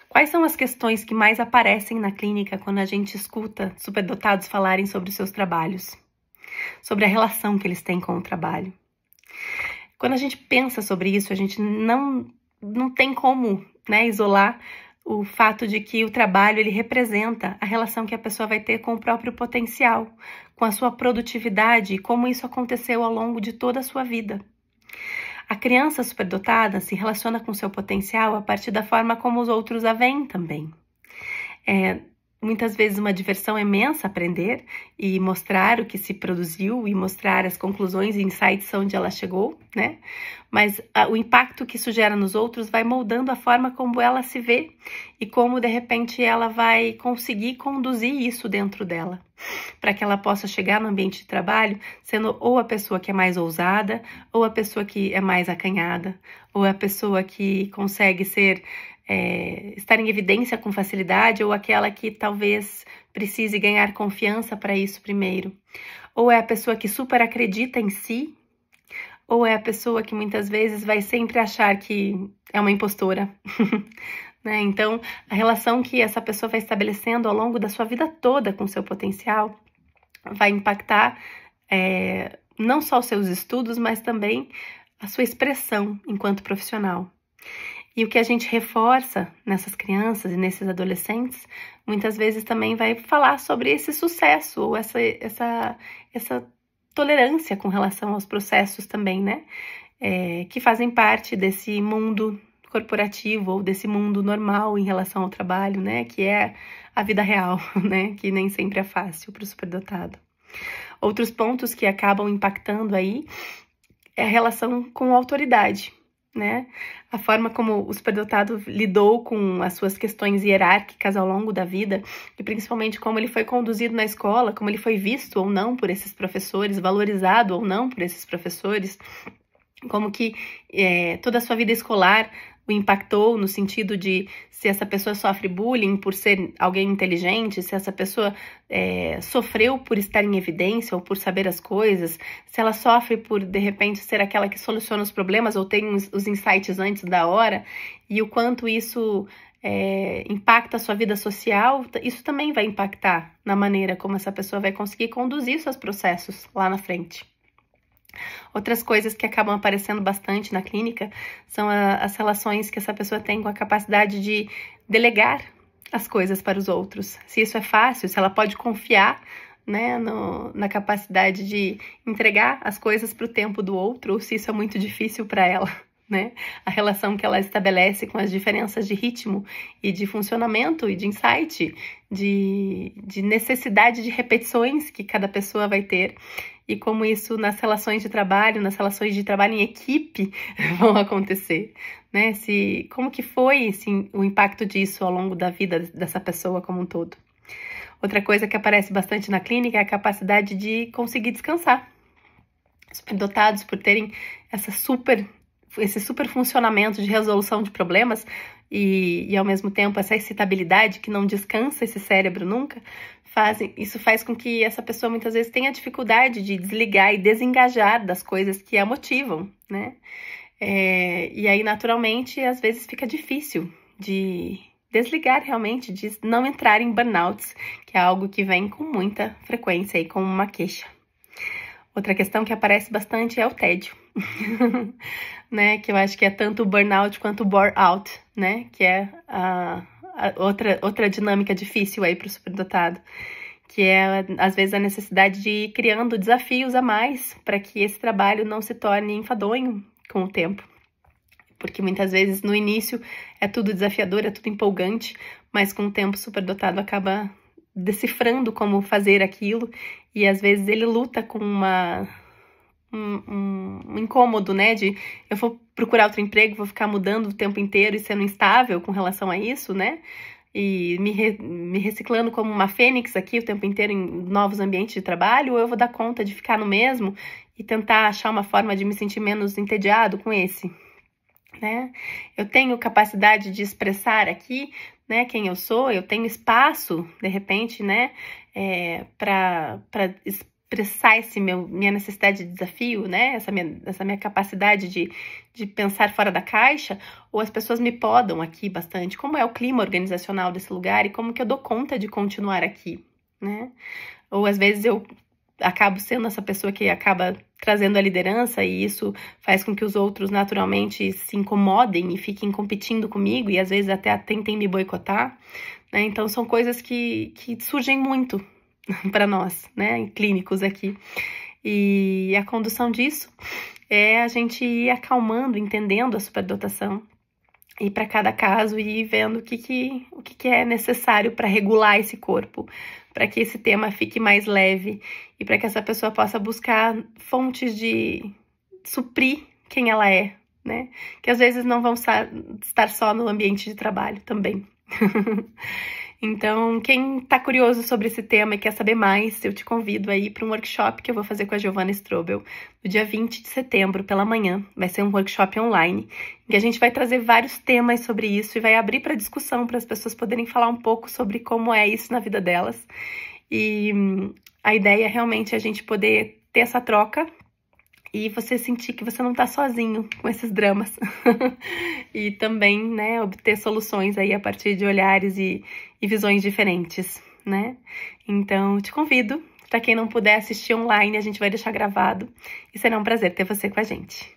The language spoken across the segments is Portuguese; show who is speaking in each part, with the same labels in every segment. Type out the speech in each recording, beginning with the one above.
Speaker 1: Quais são as questões que mais aparecem na clínica quando a gente escuta superdotados falarem sobre os seus trabalhos? Sobre a relação que eles têm com o trabalho. Quando a gente pensa sobre isso, a gente não tem como, né, isolar o fato de que o trabalho ele representa a relação que a pessoa vai ter com o próprio potencial, com a sua produtividade e como isso aconteceu ao longo de toda a sua vida. A criança superdotada se relaciona com seu potencial a partir da forma como os outros a veem também. Muitas vezes uma diversão imensa aprender e mostrar o que se produziu e mostrar as conclusões e insights onde ela chegou, né? Mas o impacto que isso gera nos outros vai moldando a forma como ela se vê e como, de repente, ela vai conseguir conduzir isso dentro dela, para que ela possa chegar no ambiente de trabalho sendo ou a pessoa que é mais ousada, ou a pessoa que é mais acanhada, ou a pessoa que consegue estar em evidência com facilidade, ou aquela que talvez precise ganhar confiança para isso primeiro. Ou é a pessoa que super acredita em si, ou é a pessoa que muitas vezes vai sempre achar que é uma impostora. Né? Então, a relação que essa pessoa vai estabelecendo ao longo da sua vida toda com seu potencial vai impactar não só os seus estudos, mas também a sua expressão enquanto profissional. E o que a gente reforça nessas crianças e nesses adolescentes, muitas vezes também vai falar sobre esse sucesso, ou essa tolerância com relação aos processos também, né? Que fazem parte desse mundo corporativo, ou desse mundo normal em relação ao trabalho, né? Que é a vida real, né? Que nem sempre é fácil para o superdotado. Outros pontos que acabam impactando aí é a relação com a autoridade, né? A forma como o superdotado lidou com as suas questões hierárquicas ao longo da vida e principalmente como ele foi conduzido na escola, como ele foi visto ou não por esses professores, valorizado ou não por esses professores, como que toda a sua vida escolar o impactou no sentido de se essa pessoa sofre bullying por ser alguém inteligente, se essa pessoa sofreu por estar em evidência ou por saber as coisas, se ela sofre por, de repente, ser aquela que soluciona os problemas ou tem os insights antes da hora, e o quanto isso impacta a sua vida social, isso também vai impactar na maneira como essa pessoa vai conseguir conduzir seus processos lá na frente. Outras coisas que acabam aparecendo bastante na clínica são as relações que essa pessoa tem com a capacidade de delegar as coisas para os outros. Se isso é fácil, se ela pode confiar, né, na capacidade de entregar as coisas para o tempo do outro, ou se isso é muito difícil para ela, né? A relação que ela estabelece com as diferenças de ritmo e de funcionamento e de insight, de necessidade de repetições que cada pessoa vai ter. E como isso nas relações de trabalho em equipe vão acontecer, né? Como que foi o impacto disso ao longo da vida dessa pessoa como um todo. Outra coisa que aparece bastante na clínica é a capacidade de conseguir descansar. Superdotados por terem esse super funcionamento de resolução de problemas e ao mesmo tempo essa excitabilidade que não descansa esse cérebro nunca, isso faz com que essa pessoa muitas vezes tenha dificuldade de desligar e desengajar das coisas que a motivam, né? E aí, naturalmente, às vezes fica difícil de desligar realmente, de não entrar em burnouts, que é algo que vem com muita frequência e com uma queixa. Outra questão que aparece bastante é o tédio, né? Que eu acho que é tanto o burnout quanto o bore-out, né? Que é outra dinâmica difícil aí para o superdotado, que é, às vezes, a necessidade de ir criando desafios a mais para que esse trabalho não se torne enfadonho com o tempo. Porque muitas vezes, no início, é tudo desafiador, é tudo empolgante, mas com o tempo o superdotado acaba decifrando como fazer aquilo e, às vezes, ele luta com um incômodo, né, de eu vou procurar outro emprego, vou ficar mudando o tempo inteiro e sendo instável com relação a isso, né, e me reciclando como uma fênix aqui o tempo inteiro em novos ambientes de trabalho, ou eu vou dar conta de ficar no mesmo e tentar achar uma forma de me sentir menos entediado com esse, né? Eu tenho capacidade de expressar aqui, né, quem eu sou, eu tenho espaço, de repente, né, para expressar minha necessidade de desafio, né? Essa minha capacidade de pensar fora da caixa, ou as pessoas me podam aqui bastante? Como é o clima organizacional desse lugar e como que eu dou conta de continuar aqui, né? Ou às vezes eu acabo sendo essa pessoa que acaba trazendo a liderança e isso faz com que os outros naturalmente se incomodem e fiquem competindo comigo e às vezes até tentem me boicotar, né? Então são coisas que surgem muito para nós, né, clínicos aqui. E a condução disso é a gente ir acalmando, entendendo a superdotação e para cada caso ir vendo o que é necessário para regular esse corpo, para que esse tema fique mais leve e para que essa pessoa possa buscar fontes de suprir quem ela é, né? Que às vezes não vão estar só no ambiente de trabalho também. Então, quem está curioso sobre esse tema e quer saber mais, eu te convido aí para um workshop que eu vou fazer com a Giovanna Strobel no dia 20 de setembro, pela manhã. Vai ser um workshop online, em que a gente vai trazer vários temas sobre isso e vai abrir para discussão, para as pessoas poderem falar um pouco sobre como é isso na vida delas. E a ideia realmente é a gente poder ter essa troca e você sentir que você não tá sozinho com esses dramas. E também, né, obter soluções aí a partir de olhares e visões diferentes, né? Então, te convido. Para quem não puder assistir online, a gente vai deixar gravado. E será um prazer ter você com a gente.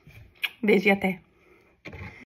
Speaker 1: Beijo e até!